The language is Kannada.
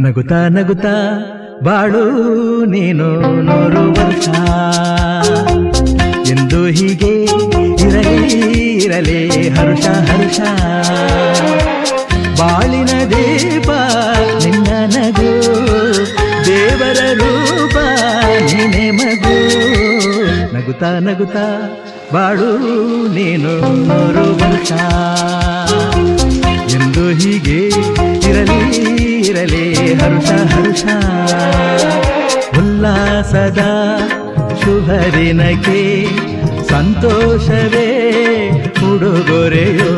ನಗುತ್ತಾ ನಗುತ್ತಾ ಬಾಳು ನೀನು 100 ವರ್ಷ ಎಂದು ಹೀಗೆ ಇರಲಿ ಇರಲಿ ಹರುಷ ಹರುಷ ಬಾಳಿನ ದೀಪ ನಿನ್ನ ನಗು ದೇವರ ರೂಪ ನೀನೆ ಮಗು ನಗುತ್ತಾ ನಗುತ್ತಾ ಬಾಳು ನೀನು 100 ವರ್ಷ ಎಂದು ಹೀಗೆ ಇರಲಿ ಇರಲಿ ಹರುಷ ಹರುಷ ಉಲ್ಲಾಸದ ಶುಭದಿನಕ್ಕೆ ಸಂತೋಷವೇ ಉಡುಗೊರೆಯೋ